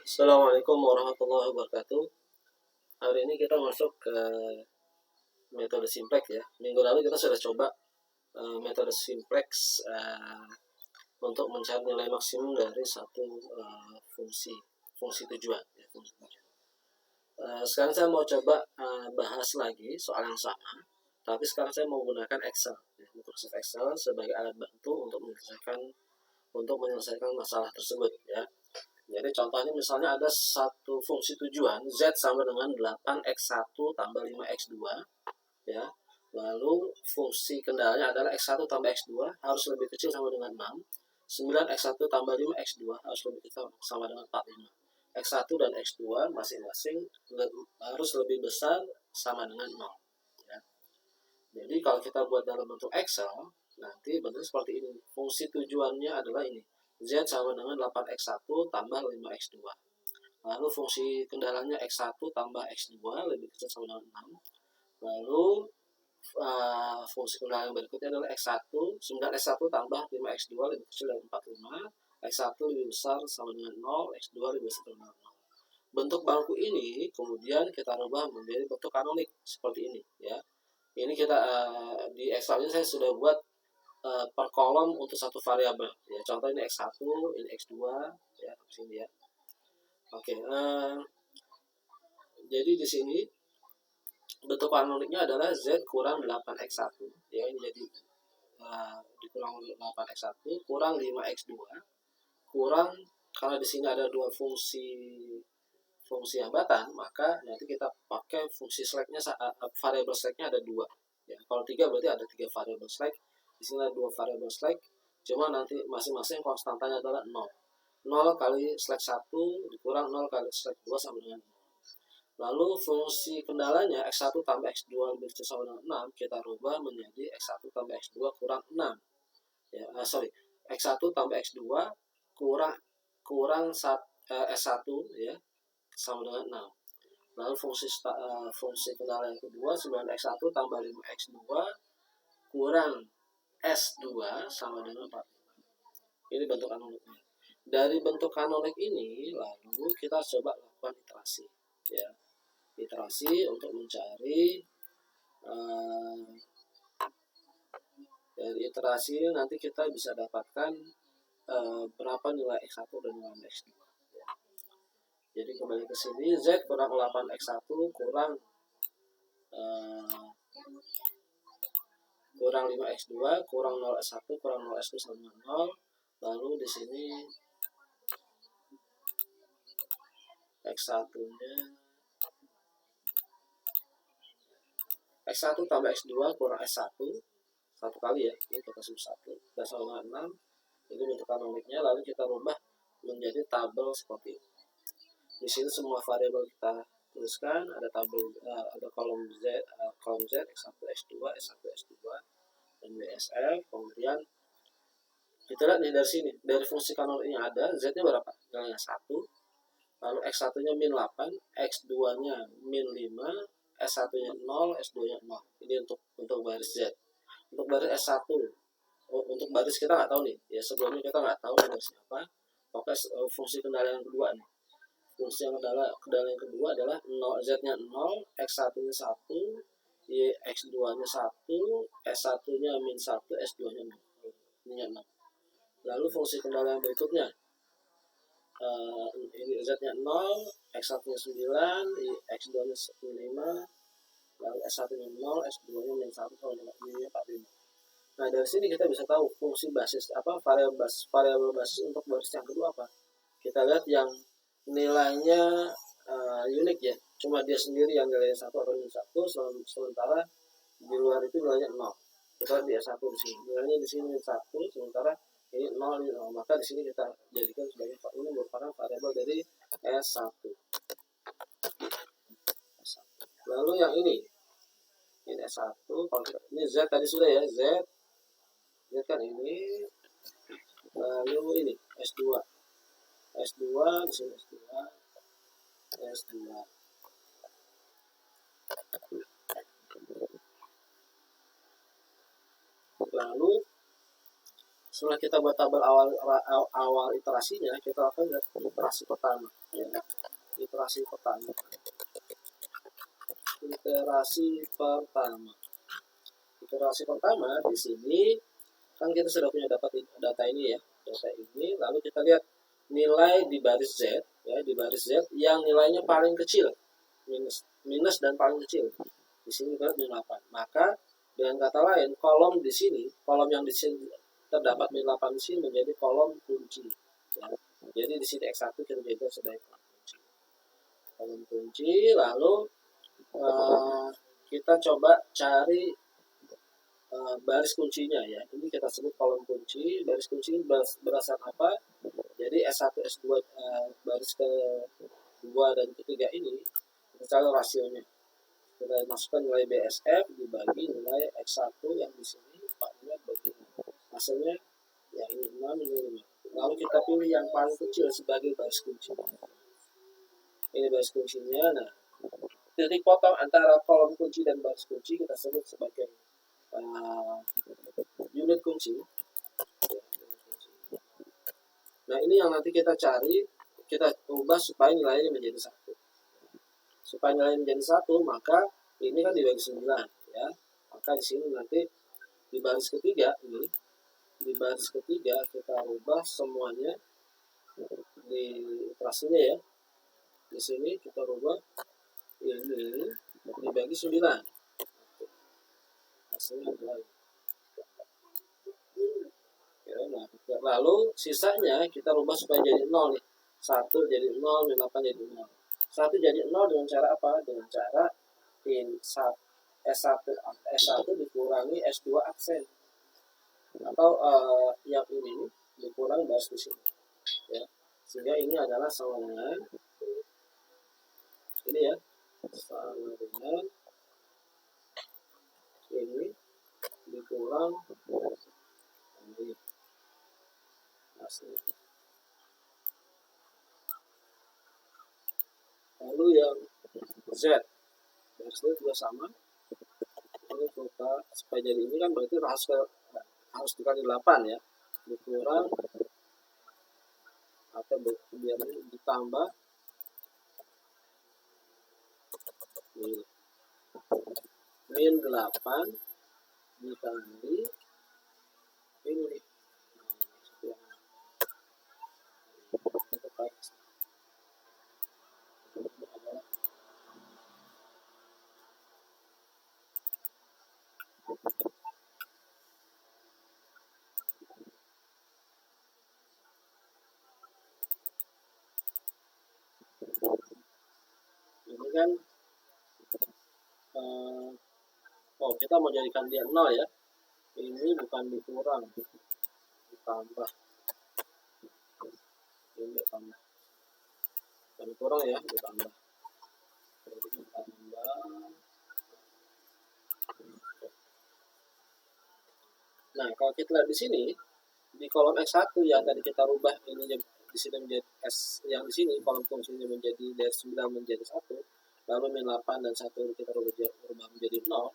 Assalamualaikum warahmatullahi wabarakatuh. Hari ini kita masuk ke metode simplex ya. Minggu lalu kita sudah coba metode simplex untuk mencari nilai maksimum dari satu fungsi tujuan. Ya, fungsi tujuan. Sekarang saya mau coba bahas lagi soal yang sama, tapi sekarang saya mau menggunakan Excel, ya, Microsoft Excel sebagai alat bantu untuk menyelesaikan masalah tersebut ya. Jadi contohnya misalnya ada satu fungsi tujuan Z sama dengan 8x1 tambah 5x2 ya. Lalu fungsi kendalanya adalah x1 tambah x2 harus lebih kecil sama dengan 6. 9x1 tambah 5x2 harus lebih kecil sama dengan 45. X1 dan x2 masing-masing harus lebih besar sama dengan 0 ya. Jadi kalau kita buat dalam bentuk Excel, nanti bentuknya seperti ini. Fungsi tujuannya adalah ini. Z sama dengan 8x1 tambah 5x2. Lalu fungsi kendalanya x1 tambah x2 lebih kecil sama dengan 6. Lalu fungsi kendala yang berikutnya adalah x1, 9x1 tambah 5x2 lebih kecil dari 45. X1 lebih besar sama dengan 0, x2 lebih besar dengan 0. Bentuk bangku ini kemudian kita rubah menjadi bentuk kanonik seperti ini ya. Ini kita di Excel ini saya sudah buat per kolom untuk satu variabel ya. Contoh ini x1, ini x2 ya, sini ya. Oke, jadi di sini bentuk kanoniknya adalah z kurang 8x1 ya. Ini jadi dikurang 8x1 kurang 5x2 kurang, karena di sini ada dua fungsi hambatan, maka nanti kita pakai fungsi slacknya, variabel slacknya ada dua ya. Kalau 3 berarti ada 3 variabel slack. Di sini ada 2 variabel slack, cuma nanti masing-masing konstantanya adalah 0. 0 kali slack 1 dikurang 0 kali slack 2 sama dengan 0. Lalu fungsi kendalanya x1 tambah x2 lebih kecil sama dengan 6 kita rubah menjadi x1 tambah x2 kurang 6 ya. X1 tambah x2 kurang s1 ya sama dengan 6. Lalu fungsi kendala yang kedua 9x1 tambah 5x2 kurang S2 sama dengan 45. Ini bentuk kanoniknya. Dari bentuk kanonik ini lalu kita coba lakukan iterasi ya. Iterasi untuk mencari dari iterasi ini nanti kita bisa dapatkan berapa nilai x1 dan nilai x2 ya. Jadi kembali ke sini, Z kurang 8x1 kurang 5x2 kurang 0x1 kurang 0x2 sama dengan 0. Lalu di sini x1-nya x1 tambah x2 kurang s1 satu kali ya, ini kita sebut 1 dan sama dengan 6. Ini bentuk kanoniknya. Lalu kita rubah menjadi tabel seperti ini. Di sini semua variabel kita tuliskan, ada tabel, ada kolom Z, x1, x2, s1, s2 dan WSF. Kemudian kita lihat nih dari sini, dari fungsi kanoniknya ada Z-nya berapa? Nilainya 1. Lalu x1-nya min 8, x2-nya min 5, S1-nya 0, S2-nya 0. Ini untuk baris Z. Untuk baris S1, untuk baris kita nggak tahu nih. Ya sebelumnya kita nggak tahu barisnya apa. Oke, fungsi kendala yang kedua nih. Fungsi kendala yang kedua adalah 0, Z-nya 0, X1-nya 1, X2-nya 1, S1-nya min 1, S2-nya 0. Ini 6. Lalu fungsi kendala yang berikutnya, ini Z-nya 0, X1-nya 9, X2-nya 5, lalu S1-nya 0, S2-nya min 1, ini 45. Nah dari sini kita bisa tahu fungsi basis apa, variabel basis untuk baris yang kedua apa. Kita lihat yang nilainya unik ya, cuma dia sendiri yang nilainya 1 atau min 1, sementara di luar itu nilainya 0. Kita lihat di S1 di sini, nilainya di sini min 1, sementara ini 0, ini 0. Maka di sini kita jadikan sebagai ini merupakan variabel dari S1. Lalu yang ini S1, kalau ini Z tadi sudah ya, Z kan ini. Lalu ini S2 di sini S2. Lalu Setelah kita buat tabel awal iterasinya, kita akan lihat iterasi pertama. Ya. Iterasi pertama. Iterasi pertama di sini kan kita sudah punya data ini ya, data ini. Lalu kita lihat nilai di baris Z, ya, di baris Z yang nilainya paling kecil, minus dan paling kecil. Di sini kita min 8. Maka dengan kata lain, kolom di sini, kolom yang di sini terdapat min 8 di sini menjadi kolom kunci. Ya. Jadi di sini X1 kita jadikan sebagai kolom kunci. Kolom kunci, lalu kita coba cari baris kuncinya ya. Ini kita sebut kolom kunci. Baris kunci ini berdasarkan apa? Jadi S1, S2 baris ke-2 dan ke-3 ini kita cari rasionya. Kita masukkan nilai BSF dibagi nilai X1 yang di sini 4 bagi 6. Hasilnya ya ini 6, ini 5. Lalu kita pilih yang paling kecil sebagai baris kunci. Ini baris kuncinya. Nah, titik potong antara kolom kunci dan baris kunci kita sebut sebagai unit kunci. Nah, ini yang nanti kita cari, kita ubah supaya nilainya menjadi 1. Supaya nilainya menjadi 1, maka ini kan dibagi 9 ya. Maka di sini nanti di baris ketiga ini, di baris ketiga kita ubah semuanya di iterasinya ya. Di sini kita ubah ini dibagi 9. Hasilnya adalah ya, nah, lalu sisanya kita rubah supaya jadi 0 nih. 1 jadi 0, min 8 jadi 0. 1 jadi 0 dengan cara apa? Dengan cara S1 dikurangi S2 aksen. Atau yang ini dikurangi baris di sini. Ya. Sehingga ini adalah sama dengan ini ya. Sama dengan ini dikurang ini. Lalu yang Z barisnya juga sama. Ini kita supaya jadi ini kan berarti harus dikali 8 ya, dikurang atau biar ini ditambah ini min 8 dikali ini kan kita mau jadikan dia 0 ya. Ini bukan dikurang, ditambah. Ini ditambah. Bukan dikurang ya, ditambah. Jadi ditambah. Nah, kalau kita lihat di sini di kolom X1 yang tadi kita rubah ini di sini menjadi S, yang di sini kolom fungsinya menjadi dari 9 menjadi 1, lalu min 8 dan 1 kita rubah menjadi 0.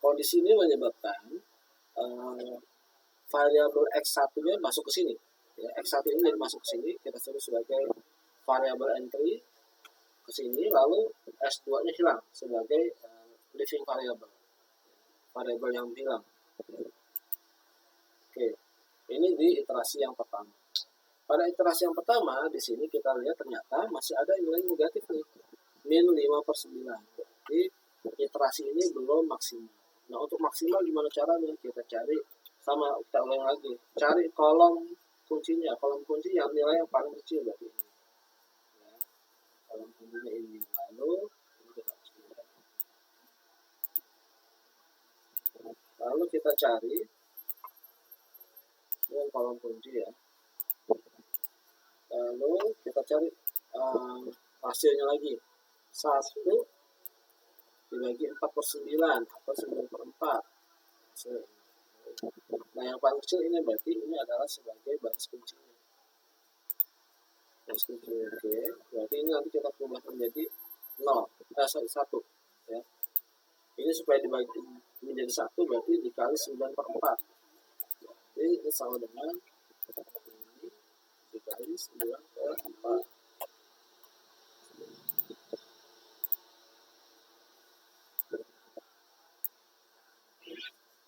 Kalau di sini menyebabkan variabel X1-nya masuk ke sini. Ya, X1 ini jadi masuk ke sini, kita sebut sebagai variabel entry ke sini, lalu S2-nya hilang sebagai leaving variable. Variabel yang hilang. Oke. Ini di iterasi yang pertama. Pada iterasi yang pertama, di sini kita lihat ternyata masih ada nilai negatif nih. Min 5/9. Jadi iterasi ini belum maksimal. Nah, untuk maksimal gimana caranya? Kita cari sama, kita ulang lagi. Cari kolom kuncinya. Kolom kunci yang nilai yang paling kecil berarti ini. Ya, kolom kuncinya ini. Lalu kita cari yang kolom kunci ya. Lalu kita cari hasilnya lagi. 1 dibagi 4/9 atau 9/4. Nah, yang paling kecil ini berarti ini adalah sebagai baris kuncinya. Baris kunci, oke. Berarti ini nanti kita ubah menjadi 1 ya. Ini supaya dibagi menjadi 1 berarti dikali 9/4. berarti ini sama dengan ini dikali 9/4.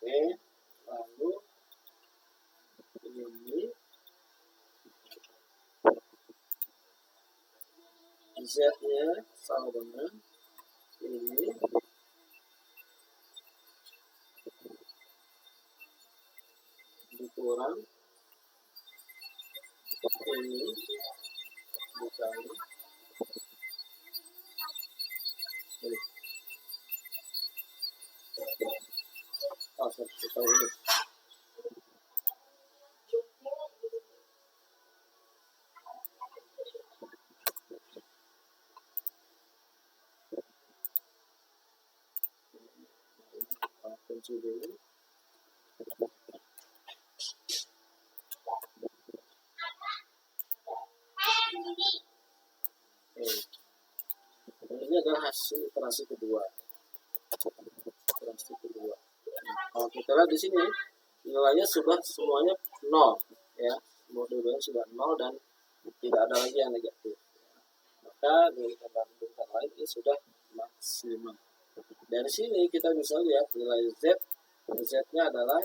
Oke, lalu ini Z-nya sama dengan ini dikurang ini dikali ini. Oh, kita ini. Kunci dulu. Ini adalah hasil iterasi kedua. Kalau kita lihat di sini nilainya sudah semuanya 0 ya, modulnya sudah 0 dan tidak ada lagi yang negatif. Maka dari gambaran lain ini sudah maksimum. Dari sini kita bisa lihat nilai Z-nya adalah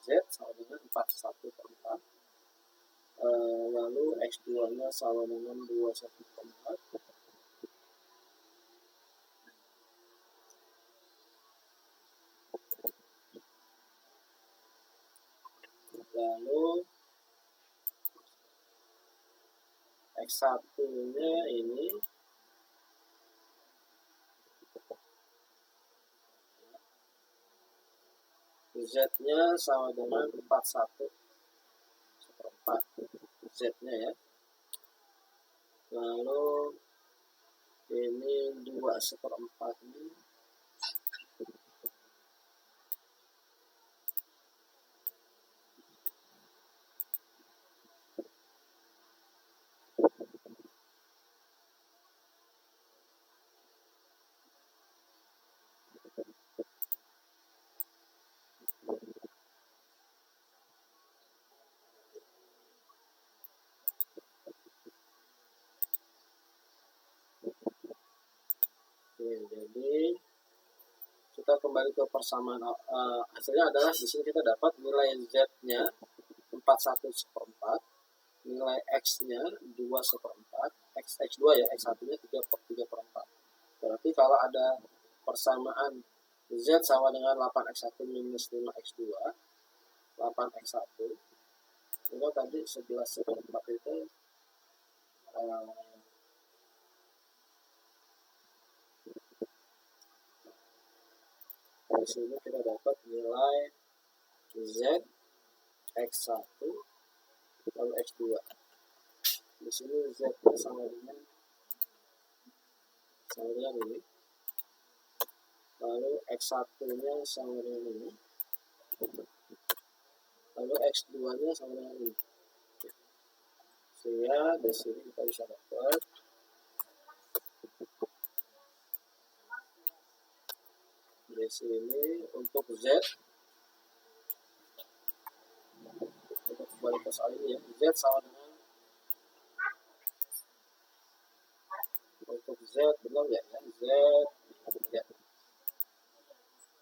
Z sama dengan 41/4. Lalu X2-nya sama dengan 21/4. Lalu X1-nya ini Z-nya sama dengan 41/4 Z-nya ya. Lalu ini 2/4 ini jadi kita kembali ke persamaan hasilnya adalah di sini kita dapat nilai Z-nya 41/4, nilai X-nya 2/4, X2 ya, X1-nya 3/4. Berarti kalau ada persamaan Z sama dengan 8X1 minus 5X2, 8X1 itu tadi 11/4 itu dari sini kita dapat nilai Z X1 lalu X2. Di sini Z sama dengan ini, lalu X1-nya sama dengan ini, lalu X2-nya sama dengan ini. Sehingga dari sini kita bisa dapat di sini untuk Z, untuk kembali ke soal ini ya, Z sama dengan untuk Z benar ya,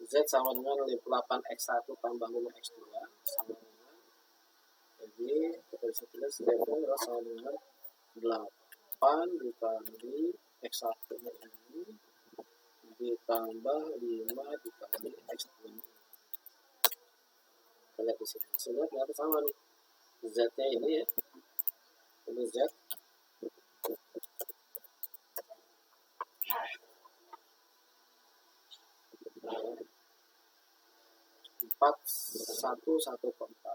Z sama dengan 8X1 tambah 5X2 sama dengan, jadi kita bisa tulis Z adalah sama dengan 8 dikali X1 ini ditambah 5 dikali X2 ini. Kita lihat di sini hasilnya ternyata sama nih, Z-nya ini ya, ini Z 41/4